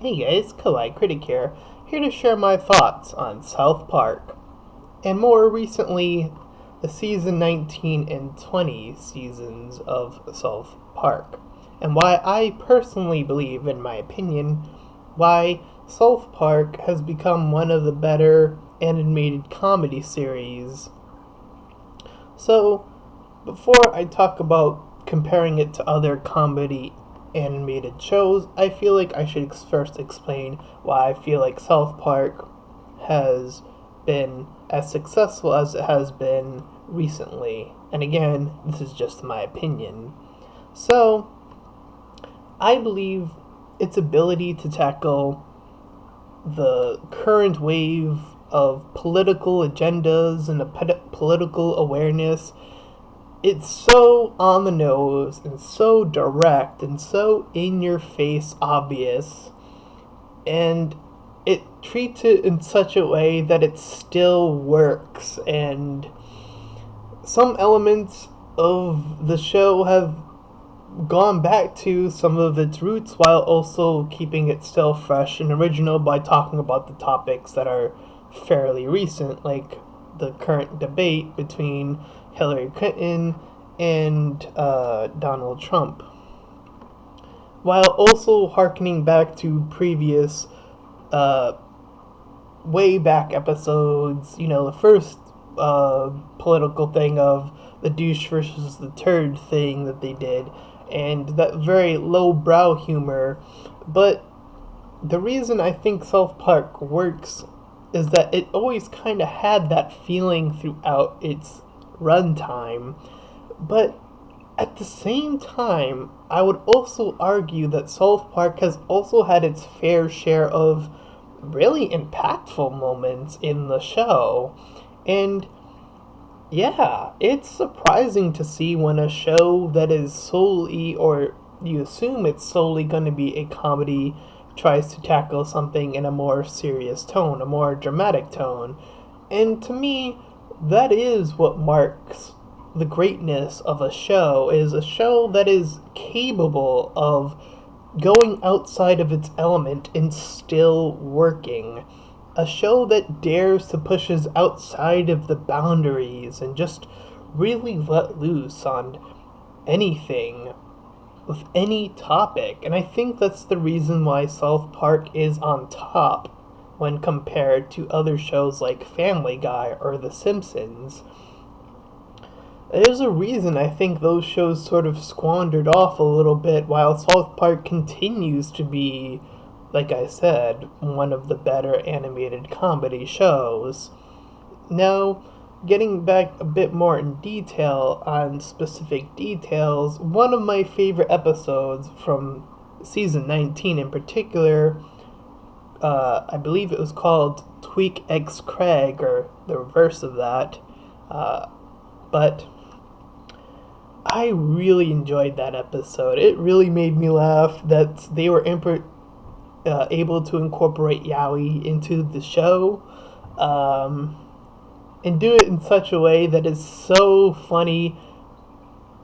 Hey guys, Kawaii Critic here to share my thoughts on South Park, and more recently, the season 19 and 20 seasons of South Park, and why I personally believe, in my opinion, why South Park has become one of the better animated comedy series. So, before I talk about comparing it to other comedy animated shows, I feel like I should first explain why I feel like South Park has been as successful as it has been recently. And again, this is just my opinion. So, I believe its ability to tackle the current wave of political agendas and political awareness, it's so on the nose and so direct and so in your face obvious, and it treats it in such a way that it still works, and some elements of the show have gone back to some of its roots while also keeping it still fresh and original by talking about the topics that are fairly recent, like the current debate between Hillary Clinton and Donald Trump, while also harkening back to previous uh, way back episodes. The first political thing of the douche versus the turd thing that they did, and that very lowbrow humor. But the reason I think South Park works is that it always kind of had that feeling throughout its runtime. But at the same time, I would also argue that South Park has also had its fair share of really impactful moments in the show. And yeah, it's surprising to see when a show that is solely, or you assume it's solely going to be a comedy, tries to tackle something in a more serious tone, a more dramatic tone. And to me, that is what marks the greatness of a show, is a show that is capable of going outside of its element and still working. A show that dares to push us outside of the boundaries and just really let loose on anything with any topic. And I think that's the reason why South Park is on top when compared to other shows like Family Guy or The Simpsons. There's a reason I think those shows sort of squandered off a little bit, while South Park continues to be, like I said, one of the better animated comedy shows. Now, getting back a bit more in detail on specific details, one of my favorite episodes from season 19 in particular, I believe it was called Tweak X Craig, or the reverse of that, but I really enjoyed that episode. It really made me laugh that they were able to incorporate Yowie into the show, and do it in such a way that is so funny,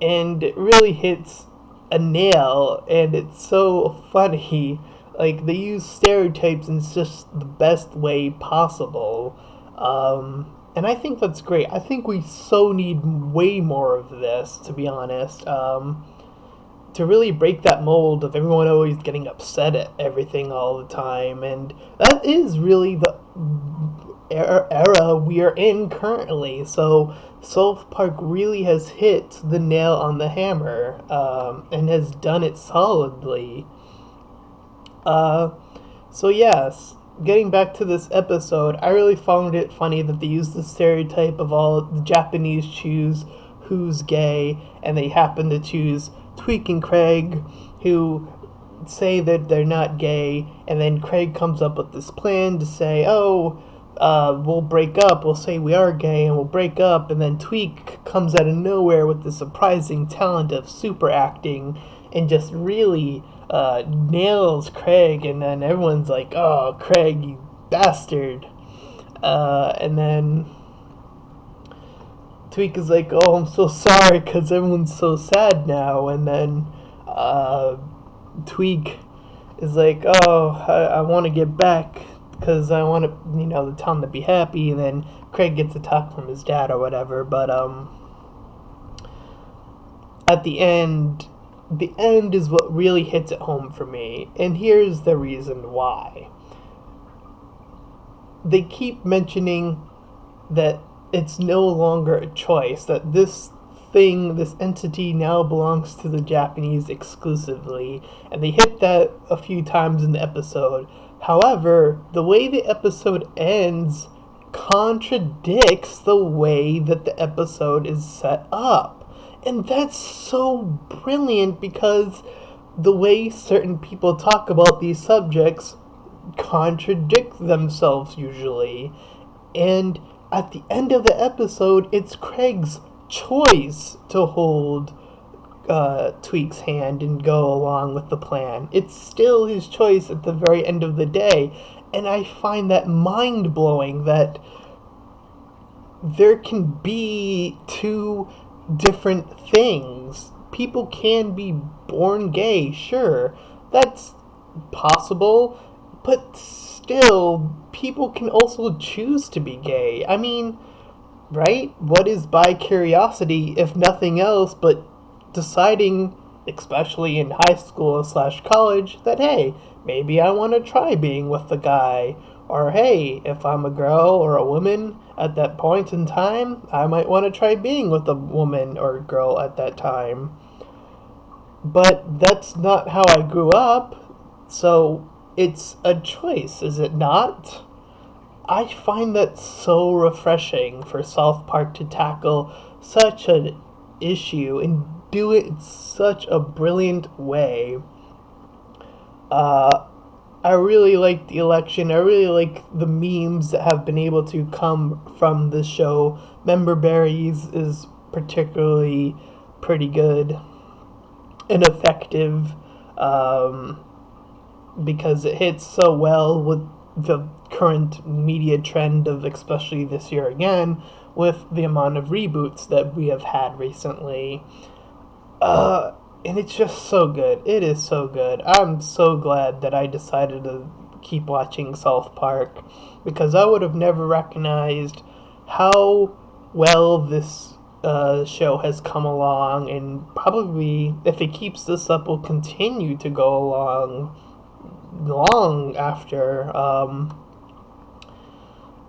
and it really hits a nail, and it's so funny. Like, they use stereotypes in just the best way possible. And I think that's great. I think we so need way more of this, to be honest. To really break that mold of everyone always getting upset at everything all the time. And that is really the era we are in currently. So South Park really has hit the nail on the hammer, and has done it solidly. So yes, getting back to this episode, I really found it funny that they used the stereotype of all the Japanese choose who's gay, and they happen to choose Tweak and Craig, who say that they're not gay, and then Craig comes up with this plan to say, we'll break up, we'll say we are gay, and we'll break up, and then Tweak comes out of nowhere with the surprising talent of super acting, and just really nails Craig, and then everyone's like, "Oh, Craig, you bastard!" And then Tweak is like, "Oh, I'm so sorry, because everyone's so sad now." And then Tweak is like, oh, I want to get back because I want to, the town to be happy, and then Craig gets a talk from his dad or whatever. But at the end is what really hits it home for me, and here's the reason why. They keep mentioning that it's no longer a choice, that this entity now belongs to the Japanese exclusively, and they hit that a few times in the episode. However, the way the episode ends contradicts the way that the episode is set up. And that's so brilliant because the way certain people talk about these subjects contradict themselves usually. And at the end of the episode, it's Craig's choice to hold Tweak's hand and go along with the plan. It's still his choice at the very end of the day. And I find that mind-blowing that there can be two different things. People can be born gay, sure. That's possible. But still, people can also choose to be gay. I mean, right? What is bi curiosity if nothing else but deciding, especially in high school / college, that hey, maybe I want to try being with a guy, or hey, if I'm a girl or a woman at that point in time, I might want to try being with a woman or girl at that time. But that's not how I grew up, so it's a choice, is it not? I find that so refreshing for South Park to tackle such an issue and do it in such a brilliant way. I really like the election. I really like the memes that have been able to come from the show. Member Berries is particularly pretty good and effective because it hits so well with the current media trend of, especially this year again, with the amount of reboots that we have had recently. And it's just so good. It is so good. I'm so glad that I decided to keep watching South Park, because I would have never recognized how well this show has come along, and probably, if it keeps this up, will continue to go along long after.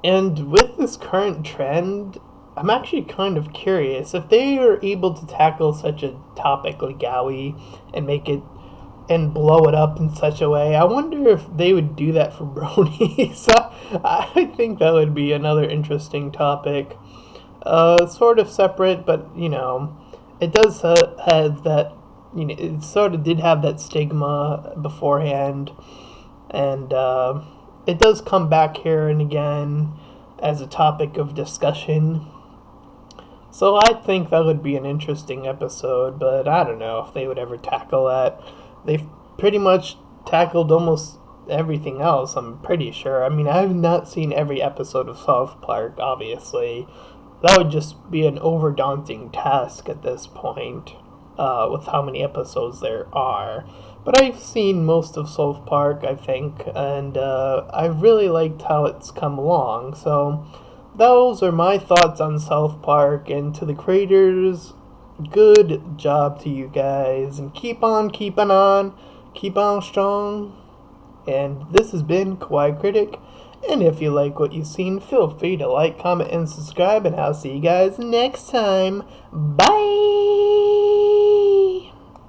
And with this current trend, I'm actually kind of curious if they are able to tackle such a topic like Kawaii and make it and blow it up in such a way. I wonder if they would do that for bronies. I think that would be another interesting topic. Sort of separate, but it does have that. It sort of did have that stigma beforehand, and it does come back here and again as a topic of discussion. So I think that would be an interesting episode, but I don't know if they would ever tackle that. They've pretty much tackled almost everything else, I'm pretty sure. I mean, I have not seen every episode of South Park, obviously. That would just be an over-daunting task at this point, with how many episodes there are. But I've seen most of South Park, I think, and I've really liked how it's come along. So those are my thoughts on South Park, and to the creators, good job to you guys, and keep on keeping on, keep on strong. And this has been Kawaii Critic, and if you like what you've seen, feel free to like, comment, and subscribe, and I'll see you guys next time. Bye!